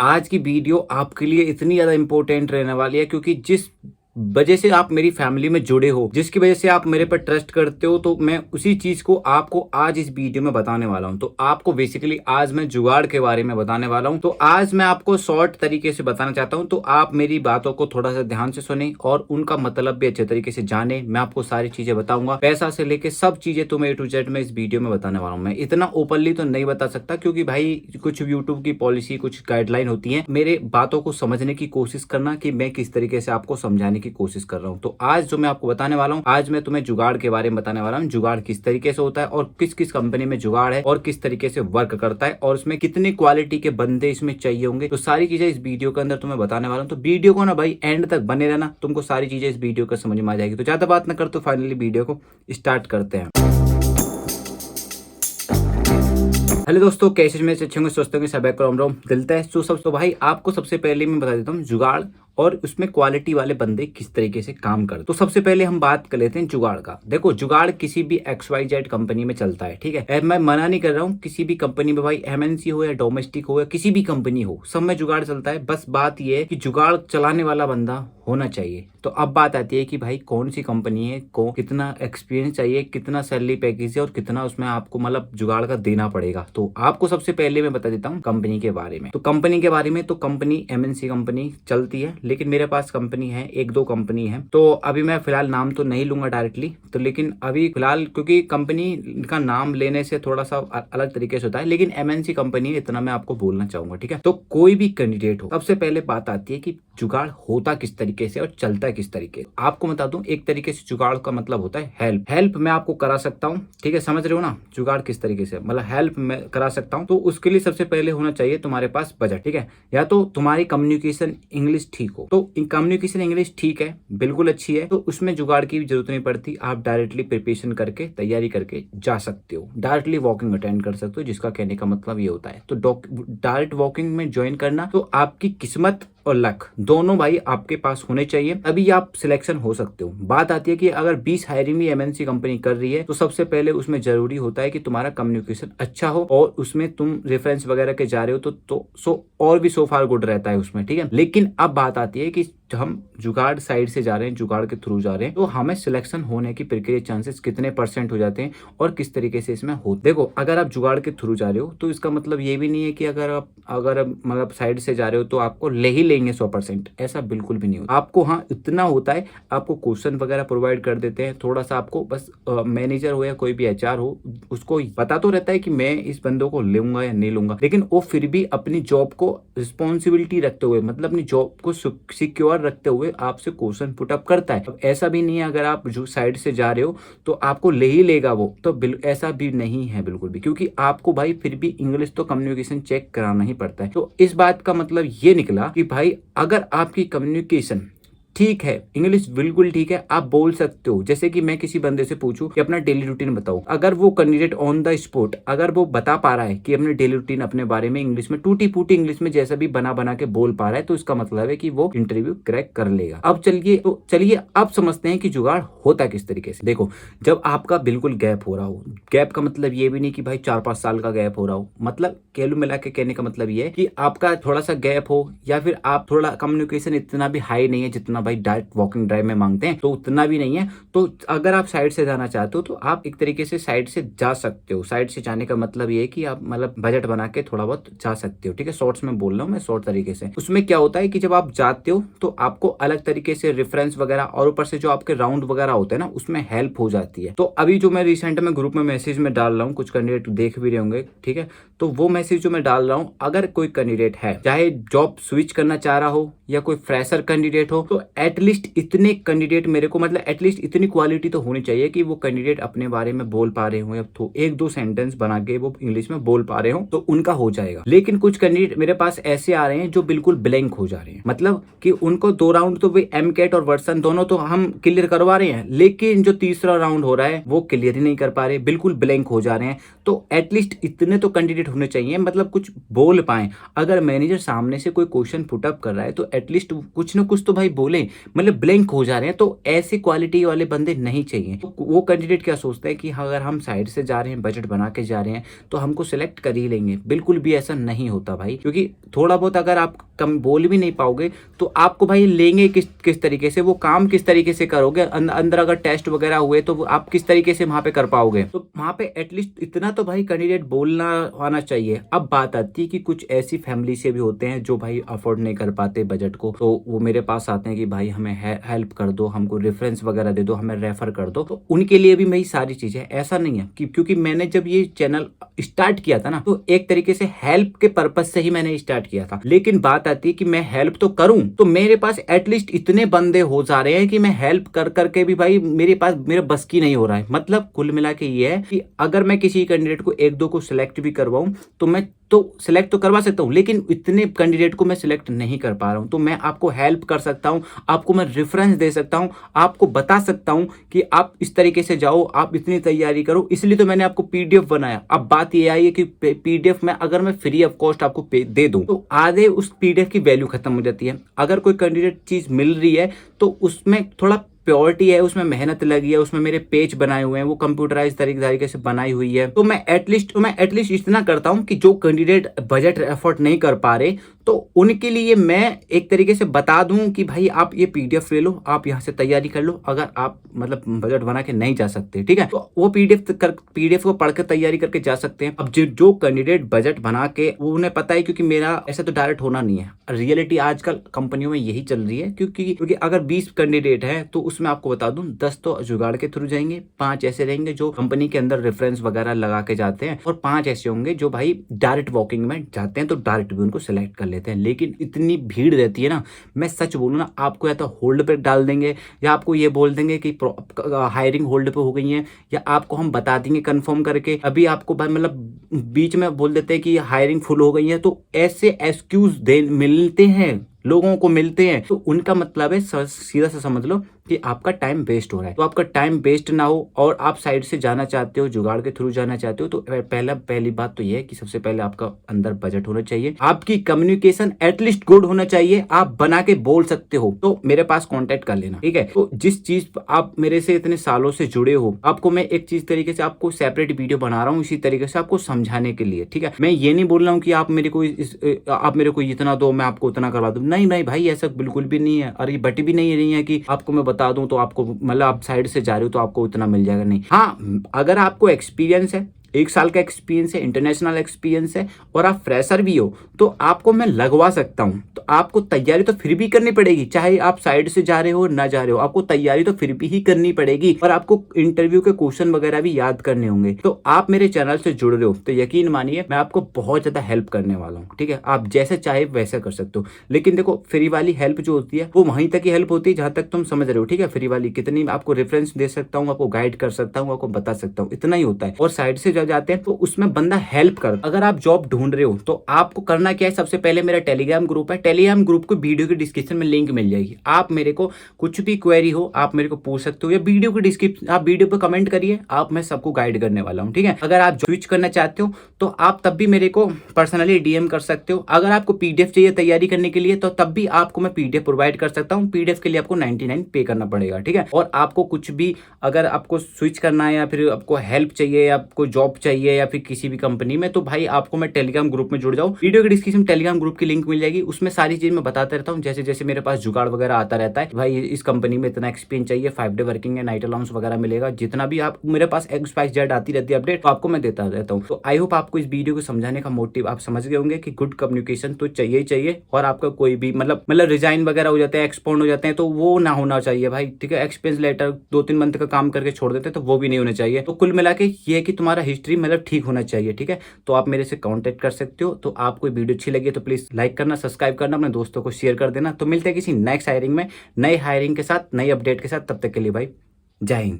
आज की वीडियो आपके लिए इतनी ज़्यादा इम्पोर्टेंट रहने वाली है क्योंकि जिस वजह से आप मेरी फैमिली में जुड़े हो, जिसकी वजह से आप मेरे पर ट्रस्ट करते हो, तो मैं उसी चीज़ को आपको आज इस वीडियो में बताने वाला हूं। तो आपको बेसिकली आज मैं जुगाड़ के बारे में बताने वाला हूं। तो आज मैं आपको शॉर्ट तरीके से बताना चाहता हूं, तो आप मेरी बातों को थोड़ा सा ध्यान से सुने और उनका मतलब भी अच्छे तरीके से जाने। मैं आपको सारी चीज़ें बताऊंगा, पैसा से लेके सब चीज़ें तुम्हें A to Z में इस वीडियो में बताने वाला हूँ। मैं इतना ओपनली तो नहीं बता सकता क्योंकि भाई कुछ यूट्यूब की पॉलिसी, कुछ गाइडलाइन होती है। मेरे बातों को समझने की कोशिश करना कि मैं किस तरीके से आपको समझाने की कोशिश कर रहा हूँ। तो आज जो मैं आपको बताने वाला हूँ, आज मैं तुम्हें जुगाड़ के बारे में बताने वाला हूँ। जुगाड़ किस तरीके से होता है और किस किस कंपनी में जुगाड़ है और किस तरीके से वर्क करता है और उसमें कितनी क्वालिटी के बंदे इसमें चाहिए होंगे, तो सारी चीजें इस वीडियो के अंदर तुम्हें बताने वाला हूँ। तो वीडियो को ना भाई एंड तक बने रहना, तुमको सारी चीजें इस वीडियो का समझ में आ जाएगी। तो ज्यादा बात ना कर, तो फाइनली वीडियो को स्टार्ट करते हैं। हेलो दोस्तों, कैसे में अच्छे होंगे, स्वस्थ होंगे, सब राम राम दिलता है। तो भाई आपको सबसे पहले मैं बता देता हूँ जुगाड़ और उसमें क्वालिटी वाले बंदे किस तरीके से काम करते। तो सबसे पहले हम बात कर लेते हैं जुगाड़ का। देखो, जुगाड़ किसी भी XYZ कंपनी में चलता है, ठीक है। मैं मना नहीं कर रहा हूँ, किसी भी कंपनी में, भाई MNC हो या डोमेस्टिक हो या किसी भी कंपनी हो, सब में जुगाड़ चलता है। बस बात यह है कि जुगाड़ चलाने वाला बंदा होना चाहिए। तो अब बात आती है कि भाई कौन सी कंपनी है, को कितना एक्सपीरियंस चाहिए, कितना सैलरी पैकेज है और कितना उसमें आपको मतलब जुगाड़ का देना पड़ेगा। तो आपको सबसे पहले मैं बता देता हूँ कंपनी के बारे में। तो कंपनी के बारे में, तो कंपनी MNC कंपनी चलती है, लेकिन मेरे पास कंपनी है, एक दो कंपनी है। तो अभी मैं फिलहाल नाम तो नहीं लूंगा डायरेक्टली, तो लेकिन अभी फिलहाल क्योंकि कंपनी का नाम लेने से थोड़ा सा अलग तरीके से होता है, लेकिन MNC कंपनी इतना मैं आपको बोलना चाहूंगा, ठीक है। तो कोई भी कैंडिडेट हो, सबसे पहले बात आती है कि जुगाड़ होता किस तरीके से और चलता है किस तरीके। आपको बता दूं, एक तरीके से जुगाड़ का मतलब होता है हेल्प मैं आपको करा सकता हूं, ठीक है। समझ रहे हो ना जुगाड़ किस तरीके से, मतलब हेल्प मैं करा सकता हूं। तो उसके लिए सबसे पहले होना चाहिए तुम्हारे पास बजट, ठीक है, या तो तुम्हारी कम्युनिकेशन इंग्लिश ठीक हो। तो कम्युनिकेशन इंग्लिश ठीक है, बिल्कुल अच्छी है, तो उसमें जुगाड़ की भी जरूरत नहीं पड़ती। आप डायरेक्टली प्रिपरेशन करके, तैयारी करके जा सकते हो, डायरेक्टली वॉकिंग अटेंड कर सकते हो, जिसका कहने का मतलब ये होता है। तो डायरेक्ट वॉकिंग में ज्वाइन करना, तो आपकी किस्मत और लक दोनों भाई आपके पास होने चाहिए, तभी आप सिलेक्शन हो सकते हो। बात आती है कि अगर 20 हायरिंग भी MNC कंपनी कर रही है, तो सबसे पहले उसमें जरूरी होता है कि तुम्हारा कम्युनिकेशन अच्छा हो और उसमें तुम रेफरेंस वगैरह के जा रहे हो तो और भी सो फार गुड रहता है उसमें, ठीक है। लेकिन अब बात आती है कि हम जुगाड़ साइड से जा रहे हैं, जुगाड़ के थ्रू जा रहे हैं, तो हमें सिलेक्शन होने की प्रक्रिया चांसेस कितने % हो जाते हैं और किस तरीके से इसमें हो। देखो, अगर आप जुगाड़ के थ्रू जा रहे हो तो इसका मतलब ये भी नहीं है कि अगर मतलब साइड से जा रहे हो तो आपको ले ही लेंगे 100%, ऐसा बिल्कुल भी नहीं होता। आपको हाँ इतना होता है, आपको क्वेश्चन वगैरह प्रोवाइड कर देते हैं, थोड़ा सा आपको बस मैनेजर हो या कोई भी HR हो, उसको पता तो रहता है कि मैं इस बंदों को लूंगा या नहीं लूंगा, लेकिन वो फिर भी अपनी जॉब को रिस्पॉन्सिबिलिटी रखते हुए, मतलब अपनी जॉब को सिक्योर रखते हुए आपसे क्वेश्चन पुट अप करता है। अब ऐसा भी नहीं है अगर आप जो साइड से जा रहे हो तो आपको ले ही लेगा वो, तो ऐसा भी नहीं है बिल्कुल भी, क्योंकि आपको भाई फिर भी इंग्लिश तो कम्युनिकेशन चेक कराना ही पड़ता है। तो इस बात का मतलब ये निकला कि भाई अगर आपकी कम्युनिकेशन ठीक है, इंग्लिश बिल्कुल ठीक है, आप बोल सकते हो। जैसे कि मैं किसी बंदे से पूछूं कि अपना डेली रूटीन बताओ, अगर वो कैंडिडेट ऑन द स्पॉट अगर वो बता पा रहा है कि अपने डेली रूटीन अपने बारे में इंग्लिश में टूटी फूटी इंग्लिश में जैसा भी बना बना के बोल पा रहा है, तो इसका मतलब है कि वो इंटरव्यू क्रैक कर लेगा। अब चलिए अब समझते हैं कि जुगाड़ होता किस तरीके से। देखो, जब आपका बिल्कुल गैप हो रहा हो, गैप का मतलब ये भी नहीं कि भाई 4-5 साल का गैप हो रहा हो, मतलब केलू मिला के कहने का मतलब ये है कि आपका थोड़ा सा गैप हो या फिर आप थोड़ा कम्युनिकेशन इतना भी हाई नहीं है जितना भाई डायरेक्ट वॉकिंग ड्राइव में मांगते हैं, तो उतना भी नहीं है। तो अगर आप साइड से जाना चाहते हो तो आप एक तरीके से साइड से जा सकते हो। साइड से जाने का मतलब ये है कि आप मतलब बजट बना के थोड़ा बहुत जा सकते हो, ठीक है। शॉर्ट्स में बोल रहा हूँ मैं, शॉर्ट तरीके से। उसमें क्या होता है कि जब आप जाते हो तो आपको अलग तरीके से रेफरेंस वगैरह और ऊपर से जो आपके राउंड वगैरह होते हैं ना, उसमें हेल्प हो जाती है। तो अभी जो मैं रिसेंट में ग्रुप में मैसेज में डाल रहा हूँ, कुछ कैंडिडेट देख भी रहे होंगे, ठीक है। तो वो मैसेज जो मैं डाल रहा हूँ, अगर कोई कैंडिडेट है, चाहे जॉब स्विच करना चाह रहा हो या कोई फ्रेशर कैंडिडेट हो, तो एटलीस्ट इतने कैंडिडेट मेरे को, मतलब एटलीस्ट इतनी क्वालिटी तो होनी चाहिए कि वो कैंडिडेट अपने बारे में बोल पा रहे हो या तो एक दो सेंटेंस बना के वो इंग्लिश में बोल पा रहे हो, तो उनका हो जाएगा। लेकिन कुछ कैंडिडेट मेरे पास ऐसे आ रहे हैं जो बिल्कुल ब्लैंक हो जा रहे हैं, मतलब कि उनको 2 राउंड तो भाई MCAT और वर्सन दोनों तो हम क्लियर करवा रहे हैं, लेकिन जो तीसरा राउंड हो रहा है वो क्लियर ही नहीं कर पा रहे, बिल्कुल ब्लैंक हो जा रहे हैं। तो एटलीस्ट इतने तो कैंडिडेट होने चाहिए, मतलब कुछ बोल पाए। अगर मैनेजर सामने से कोई क्वेश्चन पुट अप कर रहा है तो एटलीस्ट कुछ ना कुछ तो भाई बोले, मतलब ब्लैंक हो जा रहे हैं। तो ऐसे क्वालिटी वाले बंदे नहीं चाहिए। तो वो कैंडिडेट क्या सोचते हैं कि हाँ, अगर हम साइड से जा रहे हैं, बजट बना के जा रहे हैं, तो हमको सिलेक्ट कर ही लेंगे। बिल्कुल भी ऐसा नहीं होता भाई, क्योंकि थोड़ा बहुत अगर आप कम बोल भी नहीं पाओगे तो आपको भाई लेंगे किस तरीके से, वो काम किस तरीके से करोगे, अंदर अगर टेस्ट वगैरह हुए तो आप किस तरीके से वहां पे कर पाओगे। तो वहां पे एटलीस्ट इतना तो भाई कैंडिडेट बोलना आना चाहिए। अब बात आती है कि कुछ ऐसी फैमिली से भी होते हैं जो भाई अफोर्ड नहीं कर पाते बजट को, तो वो मेरे पास आते हैं कि भाई हमें हेल्प कर दो, हमको रेफरेंस वगैरह दे दो, हमें रेफर कर दो। तो उनके लिए भी मेरी सारी चीजें, ऐसा नहीं है कि क्योंकि मैंने जब ये चैनल स्टार्ट किया था ना, तो एक तरीके से हेल्प के पर्पज से ही मैंने स्टार्ट किया था। लेकिन बात आती है कि मैं हेल्प तो करूं, तो मेरे पास एटलीस्ट इतने बंदे हो जा रहे हैं कि मैं हेल्प कर करके भी भाई मेरे बस की नहीं हो रहा है। मतलब कुल मिला के ये है कि अगर मैं किसी कैंडिडेट को एक दो को सिलेक्ट भी करवाऊं तो मैं तो सिलेक्ट तो करवा सकता हूं, लेकिन इतने कैंडिडेट को मैं सिलेक्ट नहीं कर पा रहा हूं। तो मैं आपको हेल्प कर सकता हूं, आपको मैं रेफरेंस दे सकता हूं, आपको बता सकता हूं कि आप इस तरीके से जाओ, आप इतनी तैयारी करो। इसलिए तो मैंने आपको पीडीएफ बनाया। अब बात ये आई है कि पीडीएफ में अगर मैं फ्री ऑफ कॉस्ट आपको दे दूं तो आधे उस पीडीएफ की वैल्यू खत्म हो जाती है। अगर कोई कैंडिडेट चीज मिल रही है तो उसमें थोड़ा प्योरिटी है, उसमें मेहनत लगी है, उसमें मेरे पेज बनाए हुए हैं, वो कंप्यूटराइज तरीके से बनाई हुई है। तो मैं एटलीस्ट इतना करता हूं कि जो कैंडिडेट बजट एफर्ट नहीं कर पा रहे, तो उनके लिए मैं एक तरीके से बता दूं कि भाई आप ये पीडीएफ ले लो, आप यहां से तैयारी कर लो। अगर आप मतलब बजट बना के नहीं जा सकते, ठीक है, तो वो पीडीएफ को पढ़ के तैयारी करके जा सकते हैं। अब जो कैंडिडेट बजट बना के, वो उन्हें पता है, क्योंकि मेरा ऐसा तो डायरेक्ट होना नहीं है। रियलिटी आजकल कंपनियों में यही चल रही है, क्योंकि अगर 20 कैंडिडेट है तो उसमें आपको बता दूं 10 तो जुगाड़ के थ्रू जाएंगे, 5 ऐसे रहेंगे जो कंपनी के अंदर रेफरेंस वगैरह लगा के जाते हैं, और 5 ऐसे होंगे जो भाई डायरेक्ट वॉकिंग में जाते हैं, तो डायरेक्ट भी उनको सिलेक्ट कर लेते हैं। लेकिन इतनी भीड़ रहती है ना, मैं सच बोलूं ना, आपको या तो होल्ड पे डाल देंगे, या आपको ये बोल देंगे कि हायरिंग होल्ड पे हो गई है, या आपको हम बता देंगे कंफर्म करके, अभी आपको भाई मतलब बीच में बोल देते हैं कि हायरिंग फुल हो गई है। तो ऐसे एक्सक्यूज दे मिलते हैं, लोगों को मिलते हैं। तो उनका मतलब है सीधा सा समझ लो कि आपका टाइम वेस्ट हो रहा है। तो आपका टाइम वेस्ट ना हो और आप साइड से जाना चाहते हो, जुगाड़ के थ्रू जाना चाहते हो, तो पहली बात तो ये है कि सबसे पहले आपका अंदर बजट होना चाहिए, आपकी कम्युनिकेशन एटलीस्ट गुड होना चाहिए, आप बना के बोल सकते हो, तो मेरे पास कांटेक्ट कर लेना, ठीक है। तो जिस चीज आप मेरे से इतने सालों से जुड़े हो, आपको मैं एक चीज तरीके से आपको सेपरेट वीडियो बना रहा हूँ इसी तरीके से आपको समझाने के लिए, ठीक है। मैं ये नहीं बोल रहा हूँ कि आप मेरे को इतना दो, मैं आपको उतना करवा दूं। नहीं भाई, ऐसा बिल्कुल भी नहीं है। और ये बट भी नहीं है कि आपको मैं बता दूं तो आपको मतलब आप साइड से जा रहे हो तो आपको उतना मिल जाएगा, नहीं। हाँ, अगर आपको एक्सपीरियंस है, 1 साल का एक्सपीरियंस है, इंटरनेशनल एक्सपीरियंस है, और आप फ्रेशर भी हो, तो आपको मैं लगवा सकता हूं। तो आपको तैयारी तो फिर भी करनी पड़ेगी, चाहे आप साइड से जा रहे हो ना जा रहे हो, आपको तैयारी तो फिर भी ही करनी पड़ेगी, और आपको इंटरव्यू के क्वेश्चन वगैरह भी याद करने होंगे। तो आप मेरे चैनल से जुड़ रहे हो तो यकीन मानिए मैं आपको बहुत ज्यादा हेल्प करने वाला हूँ, ठीक है। आप जैसे चाहे वैसे कर सकते हो, लेकिन देखो फ्री वाली हेल्प जो होती है वो वहीं तक ही हेल्प होती है जहां तक तुम समझ रहे हो, ठीक है। फ्री वाली कितनी आपको रेफरेंस दे सकता हूँ, आपको गाइड कर सकता हूँ, आपको बता सकता हूँ, इतना ही होता है। और साइड से जाते हैं तो उसमें बंदा हेल्प कर। अगर आप जॉब ढूंढ रहे हो तो आपको करना क्या है, सबसे पहले मेरा टेलीग्राम ग्रुप है, टेलीग्राम ग्रुप को वीडियो के डिस्क्रिप्शन में लिंक मिल जाएगी। आप मेरे को कुछ भी क्वेरी हो आप मेरे को पूछ सकते हो, या वीडियो के डिस्क्रिप्शन, आप वीडियो पे कमेंट करिए, आप मैं सबको गाइड करने वाला हूँ, ठीक है। अगर आप स्विच करना चाहते हो तो आप तब भी मेरे को पर्सनली डीएम कर सकते हो। अगर आपको पीडीएफ चाहिए तैयारी करने के लिए तो तब भी आपको मैं पीडीएफ प्रोवाइड कर सकता हूँ। पीडीएफ के लिए आपको 99 पे करना पड़ेगा, ठीक है। और आपको कुछ भी अगर आपको स्विच करना है, या फिर आपको हेल्प चाहिए, या आपको जॉब चाहिए, या फिर किसी भी कंपनी में, तो भाई आपको मैं टेलीग्राम ग्रुप में जुड़ जाओ। वीडियो के डिस्क्रिप्शन में टेलीग्राम ग्रुप की लिंक मिल जाएगी, उसमें सारी चीज मैं बताता रहता हूँ। जैसे जैसे मेरे पास जुगाड़ वगैरह आता रहता है, भाई इस कंपनी में इतना एक्सपीरियंस चाहिए, 5 डे वर्किंग है, नाइट अलाउंस वगैरह मिलेगा, जितना भी आप मेरे पास XYZ आती रहती है अपडेट, तो आपको मैं देता रहता हूँ। तो आई होप आपको इस वीडियो को समझाने का मोटिव आप समझ गए होंगे कि गुड कम्युनिकेशन तो चाहिए ही चाहिए, और आपका कोई भी मतलब रिजाइन वगैरह हो जाते हैं, एक्सपोंड हो जाते हैं, तो वो ना होना चाहिए भाई, ठीक है। एक्सपीरियंस लेटर 2-3 मंथ का काम करके छोड़ देते हैं तो वो भी नहीं होना चाहिए। तो कुल मिला के ये है कि तुम्हारा हिस्ट्री ठीक होना चाहिए, ठीक है। तो आप मेरे से कांटेक्ट कर सकते हो। तो आपको वीडियो अच्छी लगी तो प्लीज लाइक करना, सब्सक्राइब करना, अपने दोस्तों को शेयर कर देना। तो मिलते हैं किसी नेक्स्ट हायरिंग में, नए हायरिंग के साथ, नई अपडेट के साथ। तब तक के लिए भाई जय हिंद।